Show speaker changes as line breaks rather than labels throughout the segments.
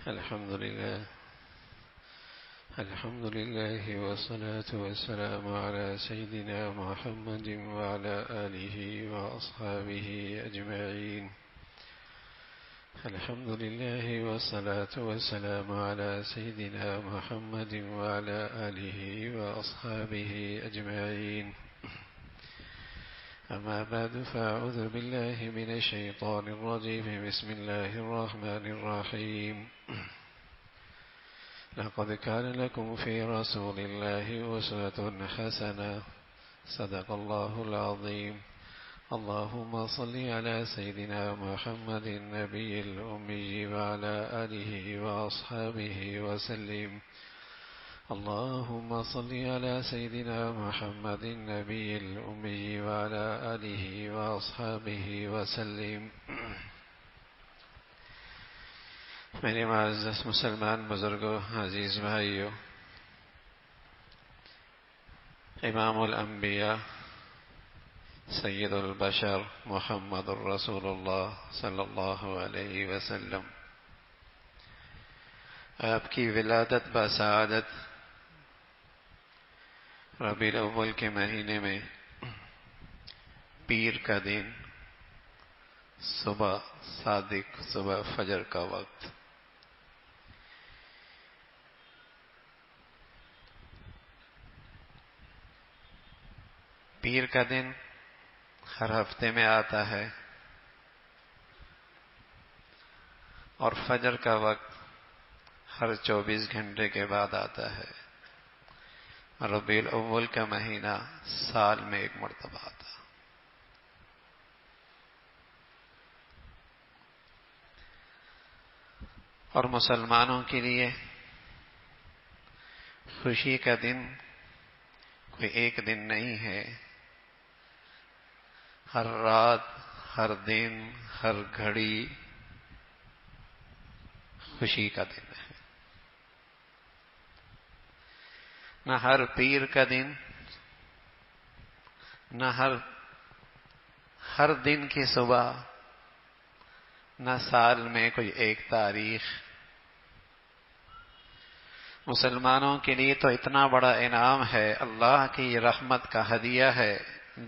الحمد لله والصلاة والسلام على سيدنا محمد وعلى آله وأصحابه أجمعين. الحمد لله والصلاة والسلام على سيدنا محمد وعلى آله وأصحابه أجمعين. أما بعد فأعوذ بالله من الشيطان الرجيم. بسم الله الرحمن الرحيم. لقد كان لكم في رسول الله أسوة حسنة. صدق الله العظيم. اللهم صل على سيدنا محمد النبي الأمي وعلى آله وأصحابه وسلم. اللهم صل على سيدنا محمد النبي الأمي وعلى آله وأصحابه وسلم. میرے معزز مسلمان بزرگوں، عزیز بھائیوں، امام الانبیاء سید البشر محمد الرسول اللہ صلی اللہ علیہ وسلم، آپ کی ولادت بسعادت ربیع الاول کے مہینے میں پیر کا دن، صبح صادق، صبح فجر کا وقت، پیر کا دن ہر ہفتے میں آتا ہے اور فجر کا وقت ہر 24 گھنٹے کے بعد آتا ہے. ربیع الاول کا مہینہ سال میں ایک مرتبہ آتا. اور مسلمانوں کے لیے خوشی کا دن کوئی ایک دن نہیں ہے، ہر رات، ہر دن، ہر گھڑی خوشی کا دن ہے. نہ ہر پیر کا دن، نہ ہر دن کی صبح، نہ سال میں کوئی ایک تاریخ. مسلمانوں کے لیے تو اتنا بڑا انعام ہے، اللہ کی رحمت کا ہدیہ ہے.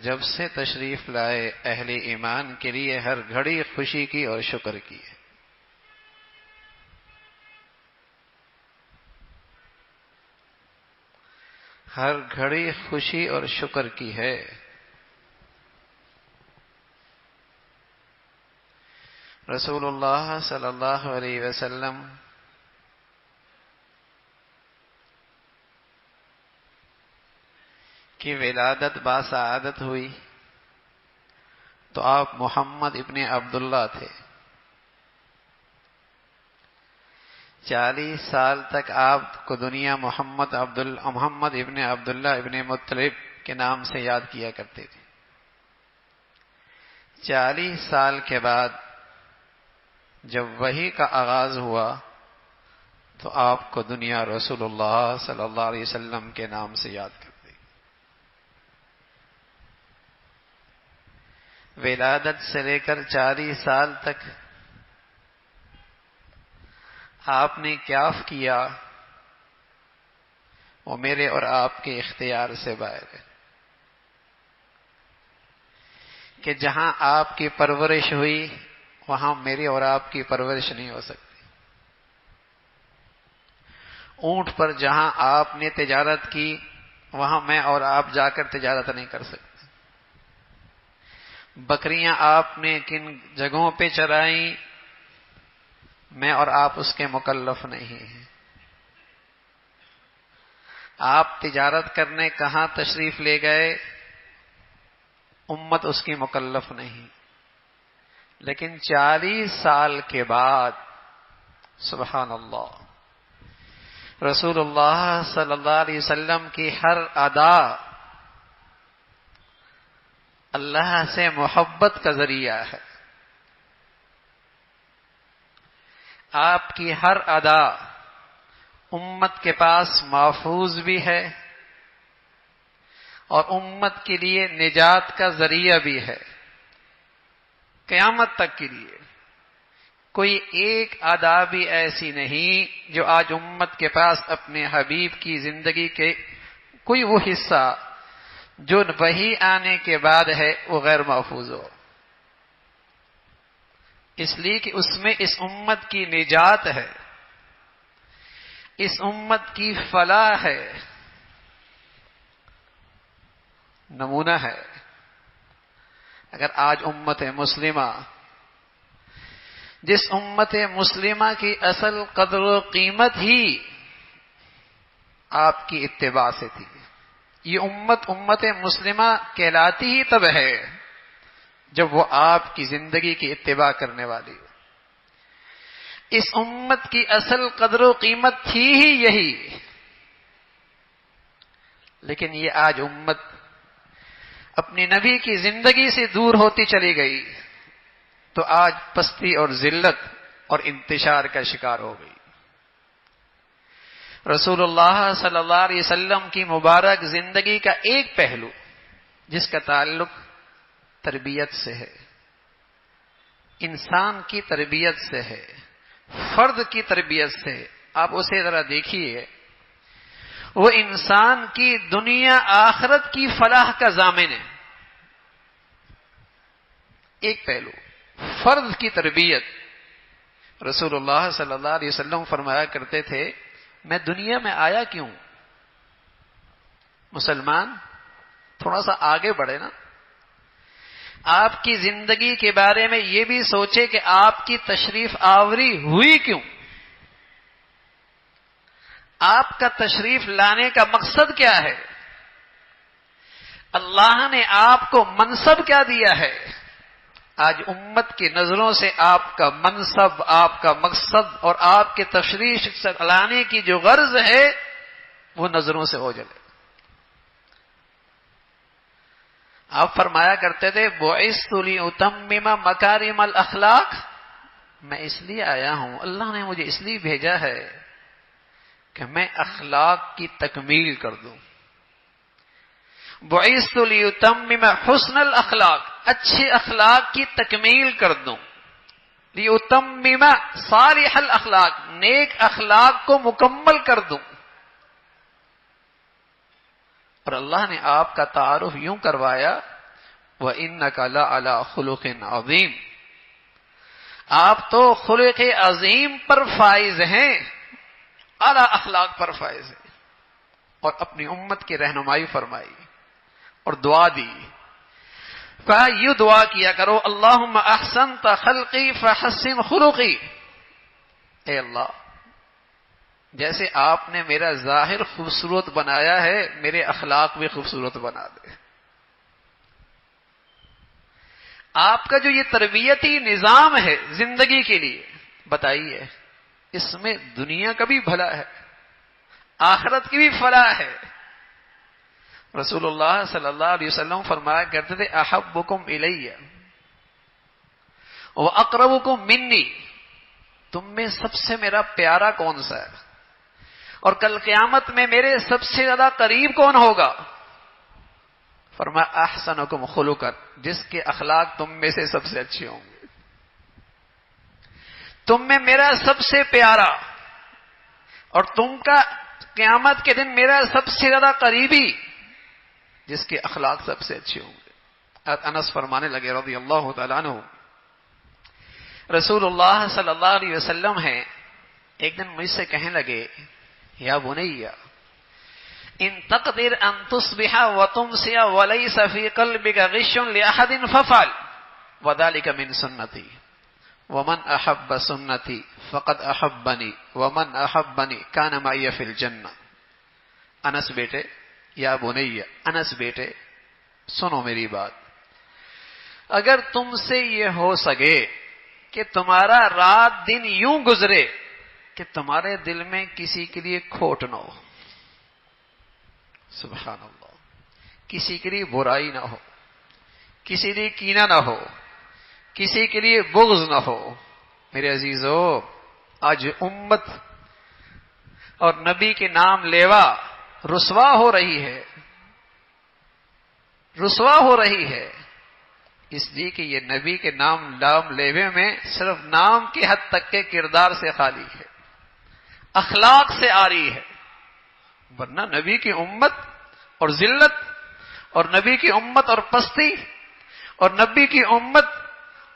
جب سے تشریف لائے اہل ایمان کے لیے ہر گھڑی خوشی کی اور شکر کی ہے. ہر گھڑی خوشی اور شکر کی ہے. رسول اللہ صلی اللہ علیہ وسلم کی ولادت باسعادت ہوئی تو آپ محمد ابن عبداللہ تھے. 40 سال تک آپ کو دنیا محمد ابن عبداللہ ابن مطلب کے نام سے یاد کیا کرتے تھے. 40 سال کے بعد جب وحی کا آغاز ہوا تو آپ کو دنیا رسول اللہ صلی اللہ علیہ وسلم کے نام سے یاد کرتے. ولادت سے لے کر 40 سال تک آپ نے کیا کیا وہ میرے اور آپ کے اختیار سے باہر ہے. کہ جہاں آپ کی پرورش ہوئی وہاں میری اور آپ کی پرورش نہیں ہو سکتی. اونٹ پر جہاں آپ نے تجارت کی وہاں میں اور آپ جا کر تجارت نہیں کر سکتے. بکریاں آپ نے کن جگہوں پہ چرائیں میں اور آپ اس کے مکلف نہیں ہیں. آپ تجارت کرنے کہاں تشریف لے گئے امت اس کی مکلف نہیں. لیکن 40 سال کے بعد سبحان اللہ رسول اللہ صلی اللہ علیہ وسلم کی ہر ادا اللہ سے محبت کا ذریعہ ہے. آپ کی ہر ادا امت کے پاس محفوظ بھی ہے اور امت کے لیے نجات کا ذریعہ بھی ہے. قیامت تک کے لیے کوئی ایک ادا بھی ایسی نہیں جو آج امت کے پاس اپنے حبیب کی زندگی کے کوئی وہ حصہ جو وحی آنے کے بعد ہے وہ غیر محفوظ ہو، اس لیے کہ اس میں اس امت کی نجات ہے، اس امت کی فلاح ہے، نمونہ ہے۔ اگر آج امت مسلمہ، جس امت مسلمہ کی اصل قدر و قیمت ہی آپ کی اتباع سے تھی، یہ امت مسلمہ کہلاتی ہی تب ہے جب وہ آپ کی زندگی کی اتباع کرنے والی ہو۔ اس امت کی اصل قدر و قیمت تھی ہی یہی، لیکن یہ آج امت اپنی نبی کی زندگی سے دور ہوتی چلی گئی تو آج پستی اور ذلت اور انتشار کا شکار ہو گئی۔ رسول اللہ صلی اللہ علیہ وسلم کی مبارک زندگی کا ایک پہلو جس کا تعلق تربیت سے ہے، انسان کی تربیت سے ہے، فرد کی تربیت سے ہے، آپ اسے ذرا دیکھیے، وہ انسان کی دنیا آخرت کی فلاح کا ضامن ہے۔ ایک پہلو فرد کی تربیت، رسول اللہ صلی اللہ علیہ وسلم فرمایا کرتے تھے میں دنیا میں آیا کیوں؟ مسلمان تھوڑا سا آگے بڑھے نا، آپ کی زندگی کے بارے میں یہ بھی سوچے کہ آپ کی تشریف آوری ہوئی کیوں، آپ کا تشریف لانے کا مقصد کیا ہے، اللہ نے آپ کو منصب کیا دیا ہے۔ آج امت کی نظروں سے آپ کا منصب، آپ کا مقصد اور آپ کے تشریف لانے کی جو غرض ہے وہ نظروں سے اوجھل ہے۔ آپ فرمایا کرتے تھے بعثت لأتمم مکارم الاخلاق، میں اس لیے آیا ہوں، اللہ نے مجھے اس لیے بھیجا ہے کہ میں اخلاق کی تکمیل کر دوں۔ بعثت لأتمم حسن الاخلاق، اچھے اخلاق کی تکمیل کر دوں، لأتمم صالح الاخلاق، نیک اخلاق کو مکمل کر دوں۔ اور اللہ نے آپ کا تعارف یوں کروایا وَإِنَّكَ لَعَلَىٰ خُلُقٍ عَظِيمٍ، آپ تو خلق عظیم پر فائز ہیں، اعلیٰ اخلاق پر فائز ہیں۔ اور اپنی امت کی رہنمائی فرمائی اور دعا دی، کہا یوں دعا کیا کرو اللہم احسنت خلقی فحسن خلقی، اے اللہ جیسے آپ نے میرا ظاہر خوبصورت بنایا ہے میرے اخلاق بھی خوبصورت بنا دے۔ آپ کا جو یہ تربیتی نظام ہے زندگی کے لیے، بتائیے اس میں دنیا کا بھی بھلا ہے، آخرت کی بھی فلاح ہے۔ رسول اللہ صلی اللہ علیہ وسلم فرمایا کرتے تھے احبکم الی واقربکم منی، تم میں سب سے میرا پیارا کون سا ہے اور کل قیامت میں میرے سب سے زیادہ قریب کون ہوگا؟ فرمایا احسنکم خلقا، جس کے اخلاق تم میں سے سب سے اچھے ہوں گے۔ تم میں میرا سب سے پیارا اور تم کا قیامت کے دن میرا سب سے زیادہ قریبی جس کے اخلاق سب سے اچھے ہوں گے۔ انس فرمانے لگے رضی اللہ تعالیٰ عنہ، رسول اللہ صلی اللہ علیہ وسلم ہیں، ایک دن مجھ سے کہنے لگے یا بنی ان تقدر ان تصبح وتمسی وليس في قلبك غش لاحد ففعل وذلك من سنتي ومن احب سنتي فقد احبني ومن احبني كان معي في الجنة۔ انس بیٹے، یا بنی، انس بیٹے سنو میری بات، اگر تم سے یہ ہو سکے کہ تمہارا رات دن یوں گزرے کہ تمہارے دل میں کسی کے لیے کھوٹ نہ ہو، سبحان اللہ، کسی کے لیے برائی نہ ہو، کسی لیے کینہ نہ ہو، کسی کے لیے بغض نہ ہو، میرے عزیزو آج امت اور نبی کے نام لیوا رسوا ہو رہی ہے، رسوا ہو رہی ہے۔ اس لیے کہ یہ نبی کے نام لیوے میں صرف نام کی حد تک کے کردار سے خالی ہے، اخلاق سے عاری ہے. ورنہ نبی کی امت اور ذلت، اور نبی کی امت اور پستی، اور نبی کی امت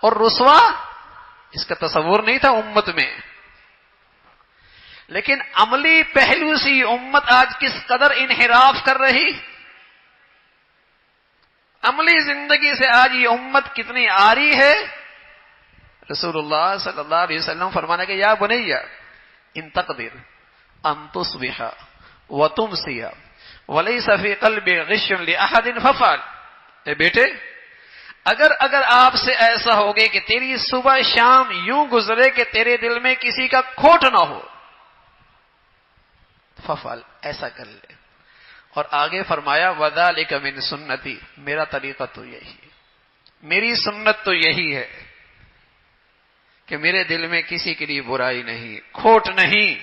اور رسوا، اس کا تصور نہیں تھا امت میں. لیکن عملی پہلو سے یہ امت آج کس قدر انحراف کر رہی، عملی زندگی سے آج یہ امت کتنی عاری ہے. رسول اللہ صلی اللہ علیہ وسلم فرمانا کہ یا بنیا ان تقدر ان تصبح وتمسی ولیس فی قلب غش لاحد ففعل. اے بیٹے، اگر آپ سے ایسا ہوگے کہ تیری صبح شام یوں گزرے کہ تیرے دل میں کسی کا کھوٹ نہ ہو، ففعل، ایسا کر لے. اور آگے فرمایا وذالک من سنتی، میرا طریقہ تو یہی ہے، میری سنت تو یہی ہے کہ میرے دل میں کسی کے لیے برائی نہیں، کھوٹ نہیں،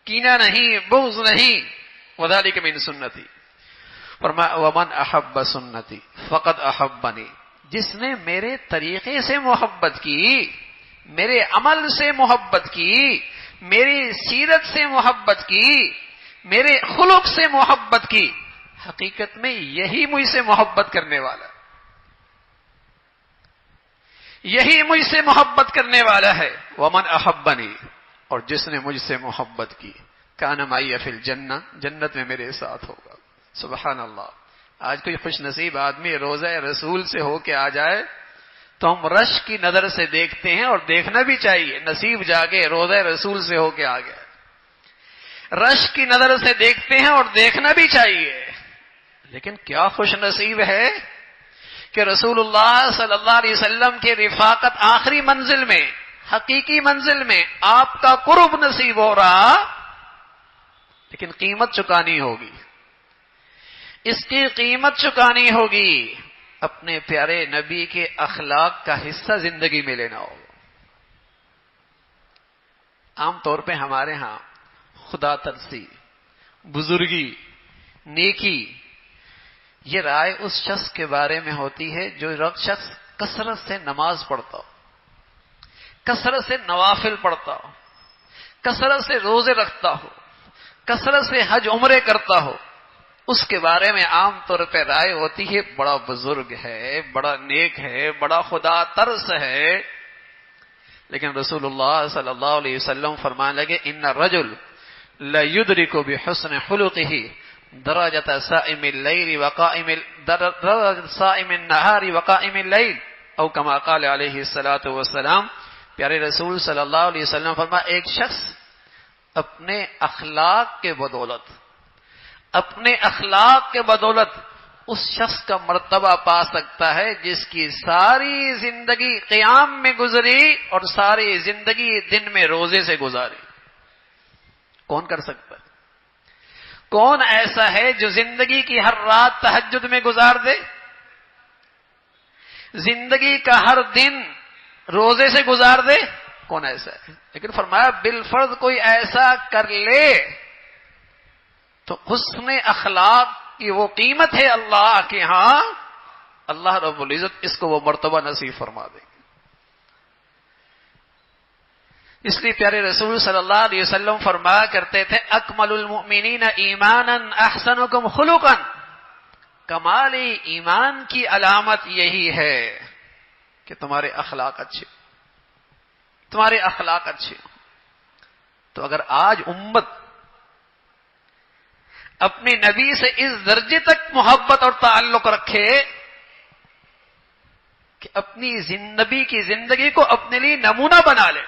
کینہ نہیں، بغض نہیں. وذالک من سنتی. فرمایا ومن احب سنتی فقد احبنی، جس نے میرے طریقے سے محبت کی، میرے عمل سے محبت کی، میری سیرت سے محبت کی، میرے خلق سے محبت کی، حقیقت میں یہی مجھ سے محبت کرنے والا، یہی مجھ سے محبت کرنے والا ہے. ومن احبنی، اور جس نے مجھ سے محبت کی، کان معی فی الجنہ، جنت میں میرے ساتھ ہوگا. سبحان اللہ. آج کوئی خوش نصیب آدمی روضہ رسول سے ہو کے آ جائے تو ہم رش کی نظر سے دیکھتے ہیں، اور دیکھنا بھی چاہیے. نصیب جاگے روضہ رسول سے ہو کے آ گیا، رش کی نظر سے دیکھتے ہیں اور دیکھنا بھی چاہیے. لیکن کیا خوش نصیب ہے کہ رسول اللہ صلی اللہ علیہ وسلم کے رفاقت آخری منزل میں، حقیقی منزل میں آپ کا قرب نصیب ہو رہا. لیکن قیمت چکانی ہوگی، اس کی قیمت چکانی ہوگی. اپنے پیارے نبی کے اخلاق کا حصہ زندگی میں لینا ہوگا. عام طور پہ ہمارے ہاں خدا ترسی، بزرگی، نیکی، یہ رائے اس شخص کے بارے میں ہوتی ہے جو شخص کثرت سے نماز پڑھتا ہو، کثرت سے نوافل پڑھتا ہو، کثرت سے روزے رکھتا ہو، کثرت سے حج عمرے کرتا ہو. اس کے بارے میں عام طور پہ رائے ہوتی ہے بڑا بزرگ ہے، بڑا نیک ہے، بڑا خدا ترس ہے. لیکن رسول اللہ صلی اللہ علیہ وسلم فرمانے لگے ان الرجل لا يدرك بحسن خلقه درجة صائم الليل وقائم درجة صائم النهار وقائم الليل او كما قال علیہ الصلوۃ والسلام. پیارے رسول صلی اللہ علیہ وسلم فرمایا ایک شخص اپنے اخلاق کے بدولت، اپنے اخلاق کے بدولت اس شخص کا مرتبہ پا سکتا ہے جس کی ساری زندگی قیام میں گزری اور ساری زندگی دن میں روزے سے گزاری. کون کر سکتا ہے؟ کون ایسا ہے جو زندگی کی ہر رات تہجد میں گزار دے، زندگی کا ہر دن روزے سے گزار دے؟ کون ایسا ہے؟ لیکن فرمایا بالفرض کوئی ایسا کر لے تو حسن اخلاق کی وہ قیمت ہے اللہ کے ہاں، اللہ رب العزت اس کو وہ مرتبہ نصیب فرما دے گی. اس لیے پیارے رسول صلی اللہ علیہ وسلم فرمایا کرتے تھے اکمل المؤمنین ایمانا احسنکم خلقا. کمال ایمان کی علامت یہی ہے کہ تمہارے اخلاق اچھے، تمہارے اخلاق اچھے. تو اگر آج امت اپنے نبی سے اس درجے تک محبت اور تعلق رکھے کہ اپنی نبی کی زندگی کو اپنے لیے نمونہ بنا لے،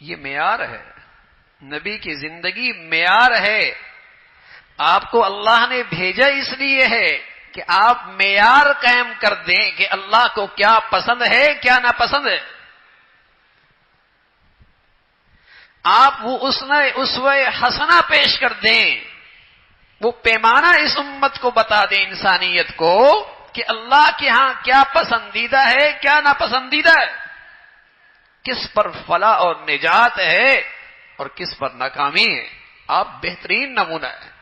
یہ معیار ہے. نبی کی زندگی معیار ہے. آپ کو اللہ نے بھیجا اس لیے ہے کہ آپ معیار قائم کر دیں کہ اللہ کو کیا پسند ہے، کیا ناپسند ہے. آپ وہ اسوہ حسنہ پیش کر دیں، وہ پیمانہ اس امت کو بتا دیں، انسانیت کو، کہ اللہ کے ہاں کیا پسندیدہ ہے، کیا ناپسندیدہ ہے، کس پر فلاح اور نجات ہے اور کس پر ناکامی ہے. آپ بہترین نمونہ ہے.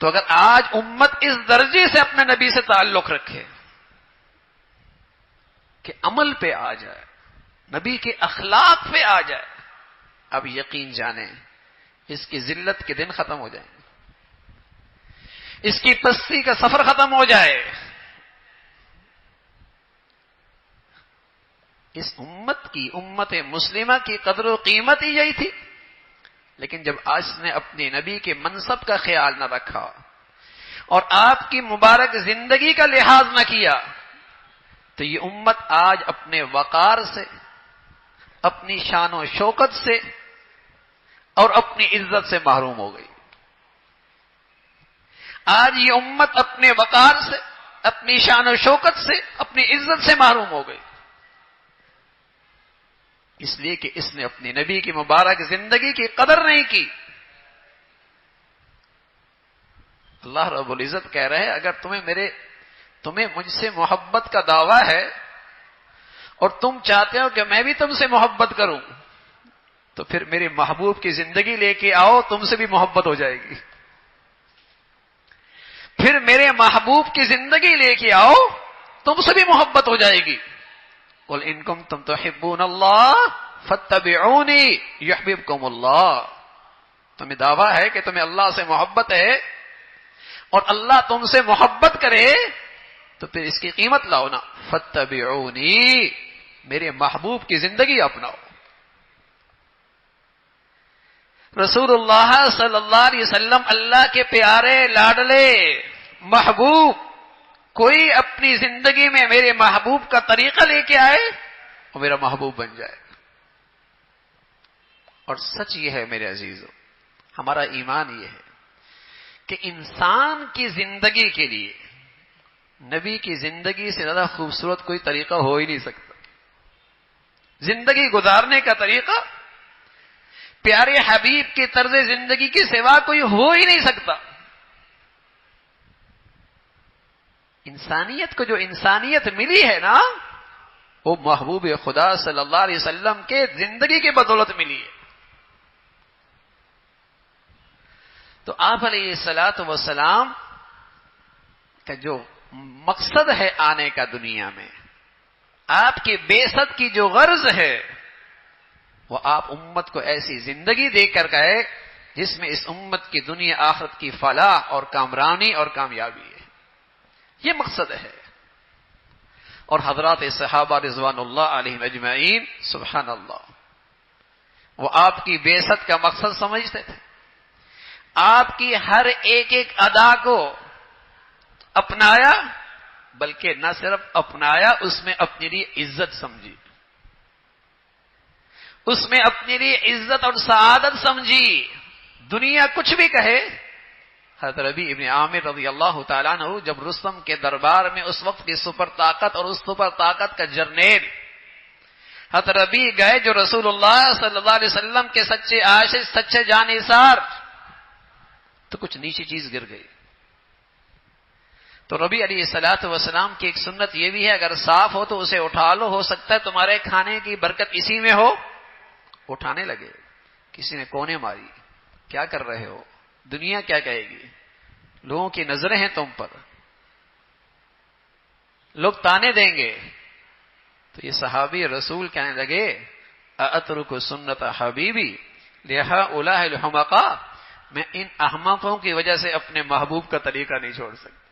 تو اگر آج امت اس درجے سے اپنے نبی سے تعلق رکھے کہ عمل پہ آ جائے، نبی کے اخلاق پہ آ جائے، اب یقین جانیں اس کی ذلت کے دن ختم ہو جائیں، اس کی پستی کا سفر ختم ہو جائے. اس امت مسلمہ کی قدر و قیمت ہی یہی تھی. لیکن جب آج نے اپنے نبی کے منصب کا خیال نہ رکھا اور آپ کی مبارک زندگی کا لحاظ نہ کیا تو یہ امت آج اپنے وقار سے، اپنی شان و شوکت سے اور اپنی عزت سے محروم ہو گئی. آج یہ امت اپنے وقار سے، اپنی شان و شوکت سے، اپنی عزت سے محروم ہو گئی، اس لیے کہ اس نے اپنی نبی کی مبارک زندگی کی قدر نہیں کی. اللہ رب العزت کہہ رہے ہیں اگر تمہیں مجھ سے محبت کا دعویٰ ہے اور تم چاہتے ہو کہ میں بھی تم سے محبت کروں تو پھر میرے محبوب کی زندگی لے کے آؤ، تم سے بھی محبت ہو جائے گی. پھر میرے محبوب کی زندگی لے کے آؤ، تم سے بھی محبت ہو جائے گی. قل ان کنتم تحبون اللہ فاتبعونی یحببکم اللہ. تمہیں دعویٰ ہے کہ تمہیں اللہ سے محبت ہے اور اللہ تم سے محبت کرے تو پھر اس کی قیمت لاؤ نا. فاتبعونی، میرے محبوب کی زندگی اپناؤ. رسول اللہ صلی اللہ علیہ وسلم اللہ کے پیارے لاڈلے محبوب، کوئی اپنی زندگی میں میرے محبوب کا طریقہ لے کے آئے اور میرا محبوب بن جائے. اور سچ یہ ہے میرے عزیزو، ہمارا ایمان یہ ہے کہ انسان کی زندگی کے لیے نبی کی زندگی سے زیادہ خوبصورت کوئی طریقہ ہو ہی نہیں سکتا. زندگی گزارنے کا طریقہ پیارے حبیب کے طرز زندگی کے سوا کوئی ہو ہی نہیں سکتا. انسانیت کو جو انسانیت ملی ہے نا، وہ محبوب خدا صلی اللہ علیہ وسلم کے زندگی کی بدولت ملی ہے. تو آپ علیہ الصلوۃ والسلام کا جو مقصد ہے آنے کا دنیا میں، آپ کی بعثت کی جو غرض ہے، وہ آپ امت کو ایسی زندگی دے کر گئے جس میں اس امت کی دنیا آخرت کی فلاح اور کامرانی اور کامیابی ہے. یہ مقصد ہے. اور حضرات صحابہ رضوان اللہ علیہم اجمعین سبحان اللہ، وہ آپ کی بعثت کا مقصد سمجھتے تھے. آپ کی ہر ایک ایک ادا کو اپنایا، بلکہ نہ صرف اپنایا، اس میں اپنے لیے عزت سمجھی، اس میں اپنے لیے عزت اور سعادت سمجھی. دنیا کچھ بھی کہے، حضرت ربیع ابن عامر رضی اللہ تعالیٰ عنہ جب رستم کے دربار میں اس وقت کی سپر طاقت اور اس سپر طاقت کا جرنیل حضرت ربیع گئے جو رسول اللہ صلی اللہ علیہ وسلم کے سچے عاشق، سچے جانثار، تو کچھ نیچی چیز گر گئی. تو ربیع علیہ الصلوۃ والسلام کی ایک سنت یہ بھی ہے اگر صاف ہو تو اسے اٹھا لو، ہو سکتا ہے تمہارے کھانے کی برکت اسی میں ہو. اٹھانے لگے، کسی نے کونے ماری، کیا کر رہے ہو، دنیا کیا کہے گی، لوگوں کی نظریں ہیں تم پر، لوگ تانے دیں گے. تو یہ صحابی رسول کہنے لگے اترک سنت حبیبی لہؤلاء الحمقاء، میں ان احمقوں کی وجہ سے اپنے محبوب کا طریقہ نہیں چھوڑ سکتا،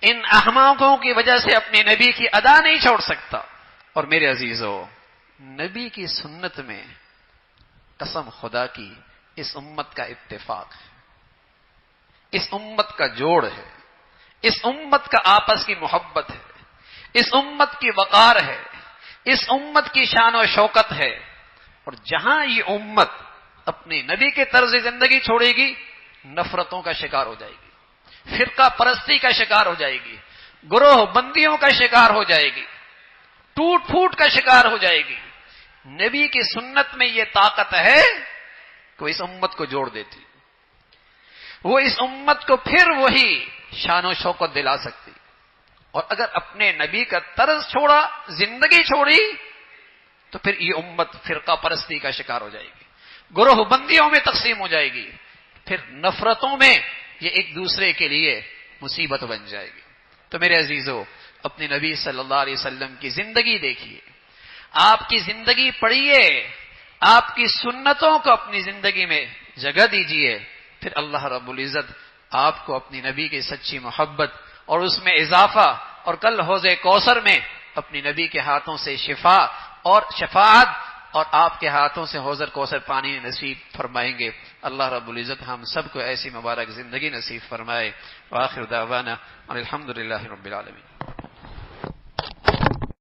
ان احمقوں کی وجہ سے اپنے نبی کی ادا نہیں چھوڑ سکتا. اور میرے عزیزو، نبی کی سنت میں قسم خدا کی اس امت کا اتفاق ہے، اس امت کا جوڑ ہے، اس امت کا آپس کی محبت ہے، اس امت کی وقار ہے، اس امت کی شان و شوکت ہے. اور جہاں یہ امت اپنے نبی کے طرز زندگی چھوڑے گی، نفرتوں کا شکار ہو جائے گی، فرقہ پرستی کا شکار ہو جائے گی، گروہ بندیوں کا شکار ہو جائے گی، ٹوٹ پھوٹ کا شکار ہو جائے گی. نبی کی سنت میں یہ طاقت ہے کہ وہ اس امت کو جوڑ دیتی، وہ اس امت کو پھر وہی شان و شوکت دلا سکتی. اور اگر اپنے نبی کا طرز چھوڑا، زندگی چھوڑی، تو پھر یہ امت فرقہ پرستی کا شکار ہو جائے گی، گروہ بندیوں میں تقسیم ہو جائے گی، پھر نفرتوں میں یہ ایک دوسرے کے لیے مصیبت بن جائے گی۔ تو میرے عزیزو، اپنے نبی صلی اللہ علیہ وسلم کی زندگی دیکھیے، آپ کی زندگی پڑھیے، آپ کی سنتوں کو اپنی زندگی میں جگہ دیجیے، پھر اللہ رب العزت آپ کو اپنی نبی کی سچی محبت اور اس میں اضافہ، اور کل حوض کوثر میں اپنی نبی کے ہاتھوں سے شفا اور شفاعت اور آپ کے ہاتھوں سے حوض کوثر پانی نصیب فرمائیں گے۔ اللہ رب العزت ہم سب کو ایسی مبارک زندگی نصیب فرمائے۔ وآخر دعوانا الحمدللہ رب العالمین۔